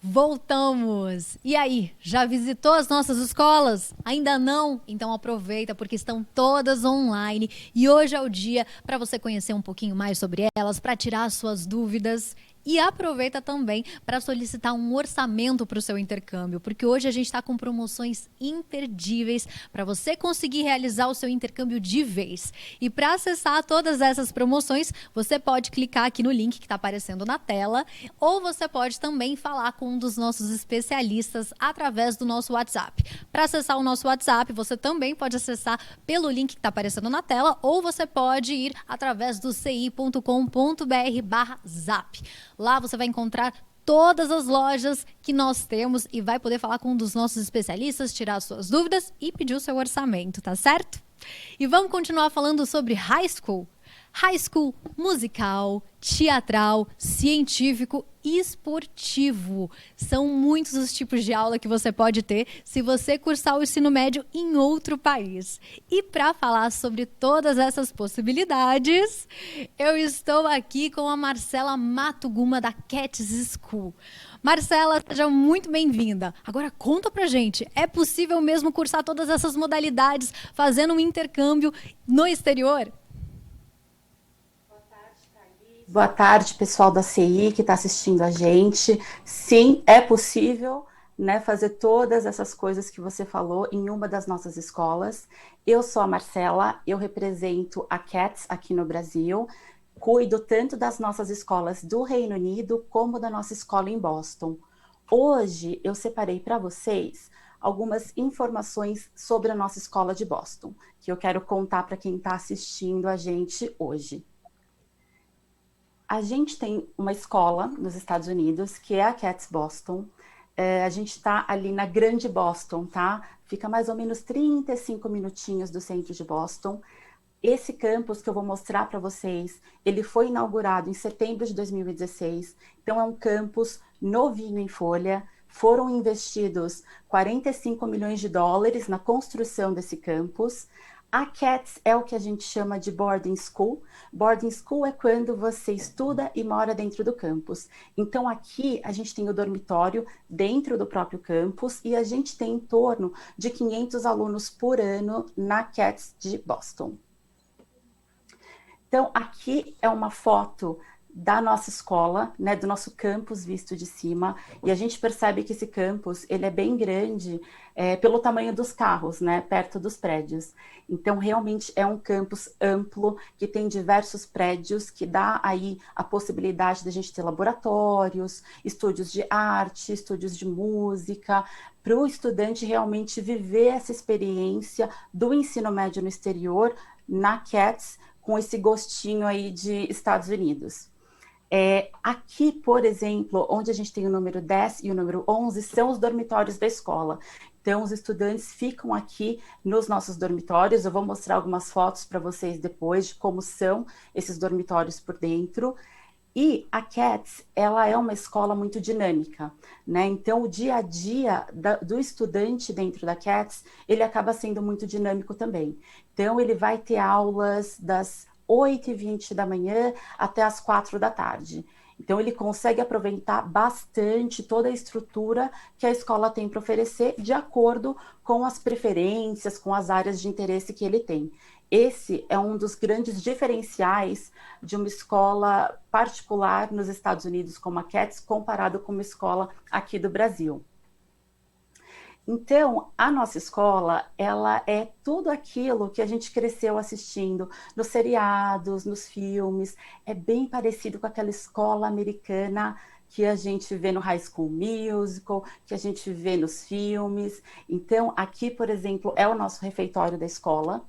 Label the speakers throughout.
Speaker 1: Voltamos! E aí, já visitou as nossas escolas? Ainda não? Então aproveita porque estão todas online e hoje é o dia para você conhecer um pouquinho mais sobre elas, para tirar as suas dúvidas. E aproveita também para solicitar um orçamento para o seu intercâmbio, porque hoje a gente está com promoções imperdíveis para você conseguir realizar o seu intercâmbio de vez. E para acessar todas essas promoções, você pode clicar aqui no link que está aparecendo na tela, ou você pode também falar com um dos nossos especialistas através do nosso WhatsApp. Para acessar o nosso WhatsApp, você também pode acessar pelo link que está aparecendo na tela, ou você pode ir através do ci.com.br/zap. Lá você vai encontrar todas as lojas que nós temos e vai poder falar com um dos nossos especialistas, tirar as suas dúvidas e pedir o seu orçamento, tá certo? E vamos continuar falando sobre high school. High school musical, teatral, científico e esportivo. São muitos os tipos de aula que você pode ter se você cursar o ensino médio em outro país. E para falar sobre todas essas possibilidades, eu estou aqui com a Marcela Matuguma da Cats School. Marcela, seja muito bem-vinda. Agora conta pra gente, é possível mesmo cursar todas essas modalidades fazendo um intercâmbio no exterior?
Speaker 2: Boa tarde, pessoal da CI que está assistindo a gente. Sim, é possível, né, fazer todas essas coisas que você falou em uma das nossas escolas. Eu sou a Marcela, eu represento a CATS aqui no Brasil, cuido tanto das nossas escolas do Reino Unido como da nossa escola em Boston. Hoje eu separei para vocês algumas informações sobre a nossa escola de Boston, que eu quero contar para quem está assistindo a gente hoje. A gente tem uma escola nos Estados Unidos, que é a Cats Boston. A gente está ali na Grande Boston, tá? Fica mais ou menos 35 minutinhos do centro de Boston. Esse campus que eu vou mostrar para vocês, ele foi inaugurado em setembro de 2016. Então, é um campus novinho em folha. Foram investidos 45 milhões de dólares na construção desse campus. A CATS é o que a gente chama de boarding school. Boarding school é quando você estuda e mora dentro do campus. Então, aqui a gente tem o dormitório dentro do próprio campus e a gente tem em torno de 500 alunos por ano na CATS de Boston. Então, aqui é uma foto da nossa escola, né, do nosso campus visto de cima, e a gente percebe que esse campus, ele é bem grande pelo tamanho dos carros, né, perto dos prédios. Então, realmente é um campus amplo, que tem diversos prédios, que dá aí a possibilidade da gente ter laboratórios, estúdios de arte, estúdios de música, para o estudante realmente viver essa experiência do ensino médio no exterior, na CATS, com esse gostinho aí de Estados Unidos. Aqui, por exemplo, onde a gente tem o número 10 e o número 11, são os dormitórios da escola. Então, os estudantes ficam aqui nos nossos dormitórios. Eu vou mostrar algumas fotos para vocês depois de como são esses dormitórios por dentro. E a CATS, ela é uma escola muito dinâmica, né? Então, o dia a dia do estudante dentro da CATS, ele acaba sendo muito dinâmico também. Então, ele vai ter aulas das 8h20 da manhã até as 4 da tarde. Então, ele consegue aproveitar bastante toda a estrutura que a escola tem para oferecer, de acordo com as preferências, com as áreas de interesse que ele tem. Esse é um dos grandes diferenciais de uma escola particular nos Estados Unidos, como a CATS, comparado com uma escola aqui do Brasil. Então, a nossa escola, ela é tudo aquilo que a gente cresceu assistindo nos seriados, nos filmes. É bem parecido com aquela escola americana que a gente vê no High School Musical, que a gente vê nos filmes. Então, aqui, por exemplo, é o nosso refeitório da escola.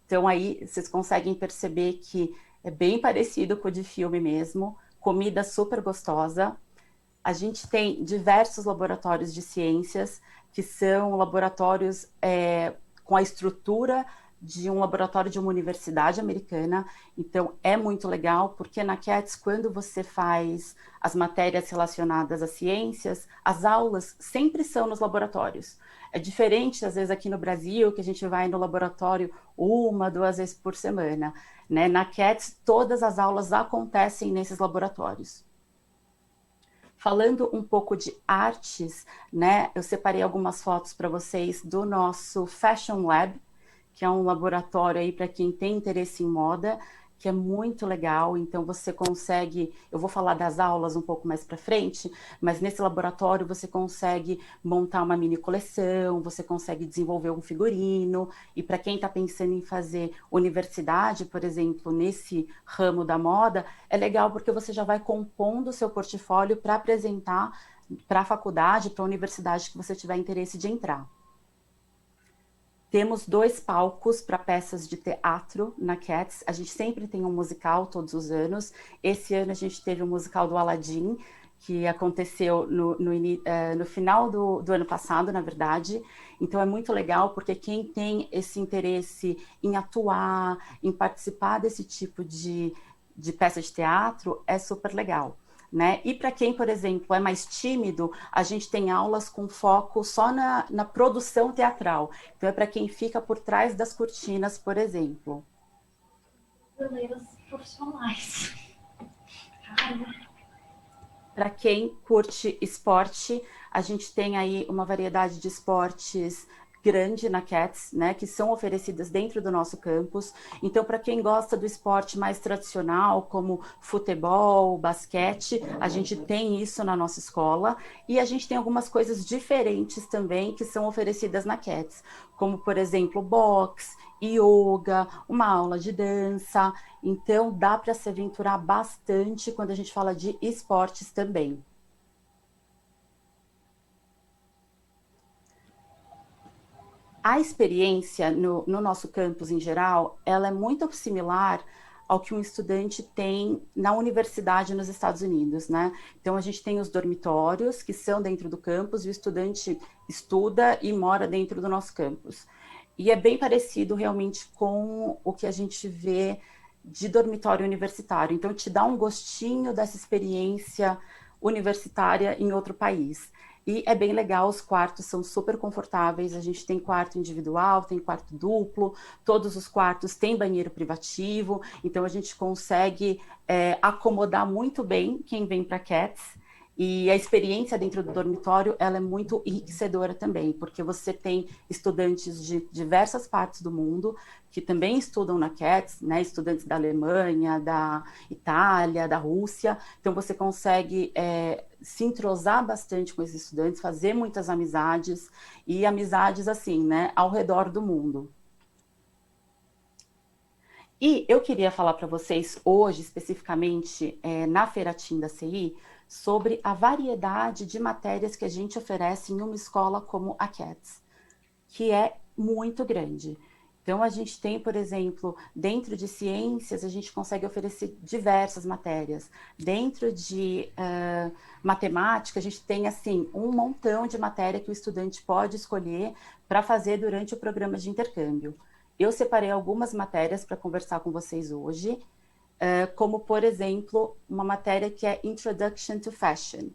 Speaker 2: Então, aí vocês conseguem perceber que é bem parecido com o de filme mesmo. Comida super gostosa. A gente tem diversos laboratórios de ciências, que são laboratórios com a estrutura de um laboratório de uma universidade americana. Então, é muito legal, porque na CATS, quando você faz as matérias relacionadas às ciências, as aulas sempre são nos laboratórios. É diferente, às vezes, aqui no Brasil, que a gente vai no laboratório 1, 2 vezes por semana, né? Na CATS, todas as aulas acontecem nesses laboratórios. Falando um pouco de artes, né? Eu separei algumas fotos para vocês do nosso Fashion Lab, que é um laboratório aí para quem tem interesse em moda, que é muito legal. Então você consegue, eu vou falar das aulas um pouco mais para frente, mas nesse laboratório você consegue montar uma mini coleção, você consegue desenvolver um figurino, e para quem está pensando em fazer universidade, por exemplo, nesse ramo da moda, é legal porque você já vai compondo o seu portfólio para apresentar para a faculdade, para a universidade que você tiver interesse de entrar. Temos 2 palcos para peças de teatro na Cats. A gente sempre tem um musical todos os anos. Esse ano a gente teve o musical do Aladdin, que aconteceu no final do ano passado, na verdade. Então é muito legal, porque quem tem esse interesse em atuar, em participar desse tipo de peça de teatro, é super legal. Né? E para quem, por exemplo, é mais tímido, a gente tem aulas com foco só na produção teatral. Então, é para quem fica por trás das cortinas, por exemplo.
Speaker 1: Brasileiros profissionais.
Speaker 2: Para quem curte esporte, a gente tem aí uma variedade de esportes grande na Cats, né, que são oferecidas dentro do nosso campus. Então, para quem gosta do esporte mais tradicional, como futebol, basquete, a gente tem isso na nossa escola. E a gente tem algumas coisas diferentes também que são oferecidas na Cats, como, por exemplo, boxe, yoga, uma aula de dança. Então, dá para se aventurar bastante quando a gente fala de esportes também. A experiência no nosso campus em geral, ela é muito similar ao que um estudante tem na universidade nos Estados Unidos, né? Então, a gente tem os dormitórios, que são dentro do campus, e o estudante estuda e mora dentro do nosso campus. E é bem parecido realmente com o que a gente vê de dormitório universitário. Então, te dá um gostinho dessa experiência universitária em outro país. E é bem legal, os quartos são super confortáveis, a gente tem quarto individual, tem quarto duplo, todos os quartos têm banheiro privativo, então a gente consegue acomodar muito bem quem vem para Cats. E a experiência dentro do dormitório, ela é muito enriquecedora também, porque você tem estudantes de diversas partes do mundo que também estudam na Cats, né? Estudantes da Alemanha, da Itália, da Rússia. Então você consegue se entrosar bastante com esses estudantes, fazer muitas amizades, e amizades assim, né? Ao redor do mundo. E eu queria falar para vocês hoje, especificamente na Feiratim da CI, sobre a variedade de matérias que a gente oferece em uma escola como a Cats, que é muito grande. Então, a gente tem, por exemplo, dentro de ciências, a gente consegue oferecer diversas matérias. Dentro de matemática, a gente tem, assim, um montão de matéria que o estudante pode escolher para fazer durante o programa de intercâmbio. Eu separei algumas matérias para conversar com vocês hoje, como, por exemplo, uma matéria que é Introduction to Fashion.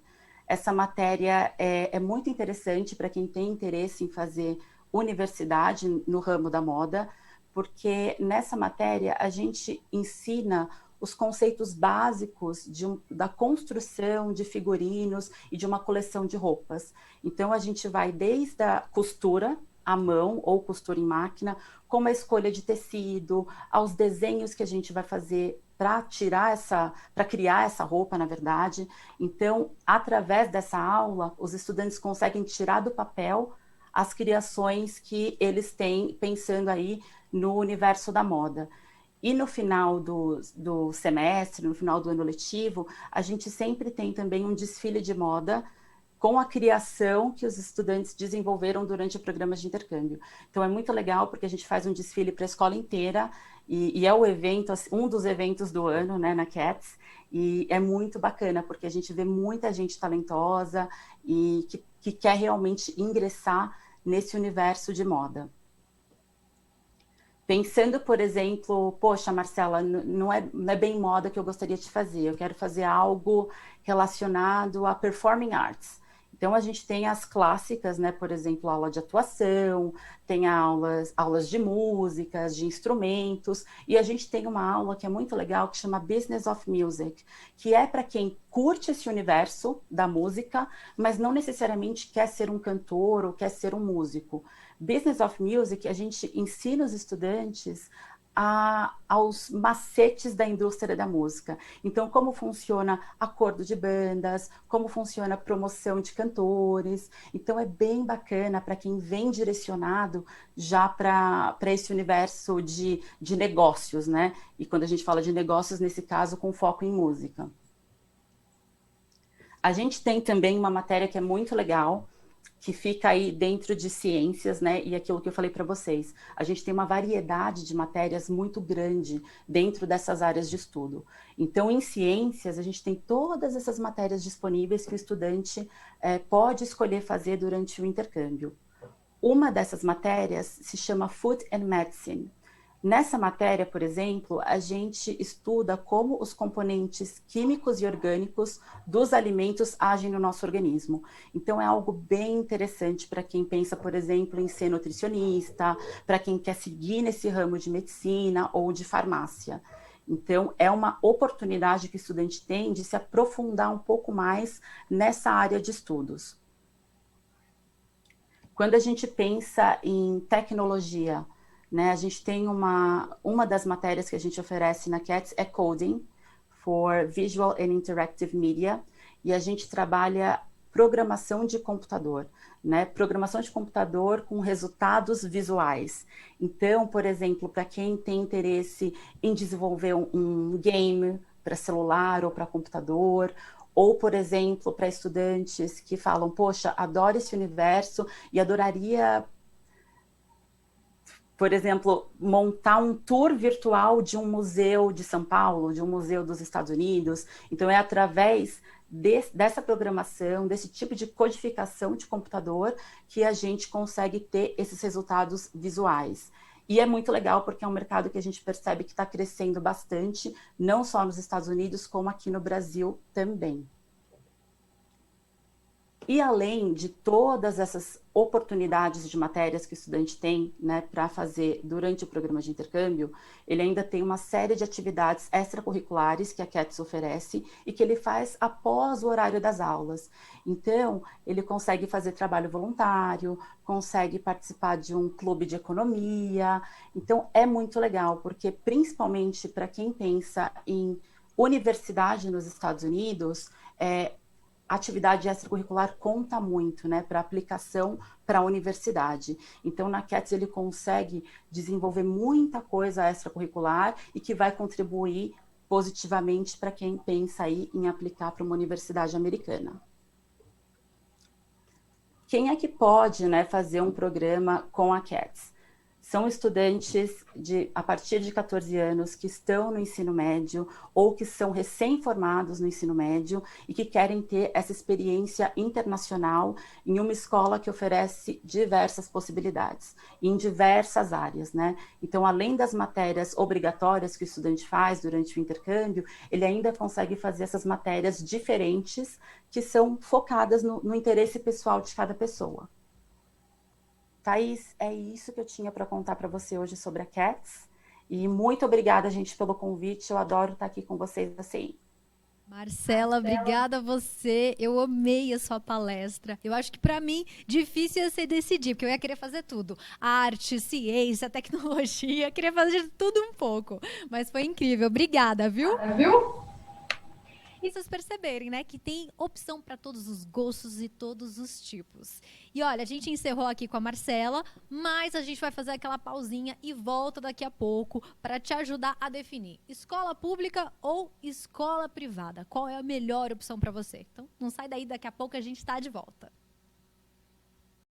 Speaker 2: Essa matéria é muito interessante para quem tem interesse em fazer universidade no ramo da moda, porque nessa matéria a gente ensina os conceitos básicos da construção de figurinos e de uma coleção de roupas. Então, a gente vai desde a costura à mão ou costura em máquina, como a escolha de tecido, aos desenhos que a gente vai fazer para criar essa roupa, na verdade. Então, através dessa aula, os estudantes conseguem tirar do papel as criações que eles têm pensando aí no universo da moda. E no final do semestre, no final do ano letivo, a gente sempre tem também um desfile de moda com a criação que os estudantes desenvolveram durante o programa de intercâmbio. Então é muito legal porque a gente faz um desfile para a escola inteira e é o evento, um dos eventos do ano, né, na Cats, e é muito bacana porque a gente vê muita gente talentosa e que quer realmente ingressar nesse universo de moda. Pensando, por exemplo, poxa, Marcela, não é bem moda que eu gostaria de fazer, eu quero fazer algo relacionado a performing arts. Então, a gente tem as clássicas, né? Por exemplo, aula de atuação, tem aulas de músicas, de instrumentos, e a gente tem uma aula que é muito legal, que chama Business of Music, que é para quem curte esse universo da música, mas não necessariamente quer ser um cantor ou quer ser um músico. Business of Music, a gente ensina os estudantes aos macetes da indústria da música. Então, como funciona acordo de bandas, como funciona a promoção de cantores. Então, é bem bacana para quem vem direcionado já para esse universo de negócios, né? E quando a gente fala de negócios, nesse caso, com foco em música. A gente tem também uma matéria que é muito legal, que fica aí dentro de ciências, né? E aquilo que eu falei para vocês, a gente tem uma variedade de matérias muito grande dentro dessas áreas de estudo. Então, em ciências, a gente tem todas essas matérias disponíveis que o estudante pode escolher fazer durante o intercâmbio. Uma dessas matérias se chama Food and Medicine. Nessa matéria, por exemplo, a gente estuda como os componentes químicos e orgânicos dos alimentos agem no nosso organismo. Então, é algo bem interessante para quem pensa, por exemplo, em ser nutricionista, para quem quer seguir nesse ramo de medicina ou de farmácia. Então, é uma oportunidade que o estudante tem de se aprofundar um pouco mais nessa área de estudos. Quando a gente pensa em tecnologia, né, a gente tem uma das matérias que a gente oferece na CATS é Coding for Visual and Interactive Media, e a gente trabalha programação de computador, né? Programação de computador com resultados visuais. Então, por exemplo, para quem tem interesse em desenvolver um game para celular ou para computador, ou, por exemplo, para estudantes que falam, poxa, adoro esse universo e adoraria, por exemplo, montar um tour virtual de um museu de São Paulo, de um museu dos Estados Unidos. Então, é através dessa programação, desse tipo de codificação de computador, que a gente consegue ter esses resultados visuais. E é muito legal porque é um mercado que a gente percebe que está crescendo bastante, não só nos Estados Unidos, como aqui no Brasil também. E além de todas essas oportunidades de matérias que o estudante tem, né, para fazer durante o programa de intercâmbio, ele ainda tem uma série de atividades extracurriculares que a CATS oferece e que ele faz após o horário das aulas. Então, ele consegue fazer trabalho voluntário, consegue participar de um clube de economia. Então, é muito legal, porque principalmente para quem pensa em universidade nos Estados Unidos, a atividade extracurricular conta muito, né, para aplicação para a universidade. Então, na CATS ele consegue desenvolver muita coisa extracurricular e que vai contribuir positivamente para quem pensa aí em aplicar para uma universidade americana. Quem é que pode, né, fazer um programa com a CATS? São estudantes a partir de 14 anos que estão no ensino médio ou que são recém-formados no ensino médio e que querem ter essa experiência internacional em uma escola que oferece diversas possibilidades, em diversas áreas, né? Então, além das matérias obrigatórias que o estudante faz durante o intercâmbio, ele ainda consegue fazer essas matérias diferentes que são focadas no interesse pessoal de cada pessoa. Thaís, é isso que eu tinha para contar para você hoje sobre a CATS. E muito obrigada, gente, pelo convite. Eu adoro estar aqui com vocês assim.
Speaker 1: Marcela, obrigada a você. Eu amei a sua palestra. Eu acho que para mim difícil ia ser decidir, porque eu ia querer fazer tudo: arte, ciência, tecnologia, queria fazer de tudo um pouco. Mas foi incrível. Obrigada, viu? E vocês perceberem, né, que tem opção para todos os gostos e todos os tipos. E olha, a gente encerrou aqui com a Marcela, mas a gente vai fazer aquela pausinha e volta daqui a pouco para te ajudar a definir escola pública ou escola privada. Qual é a melhor opção para você? Então, não sai daí, daqui a pouco a gente está de volta.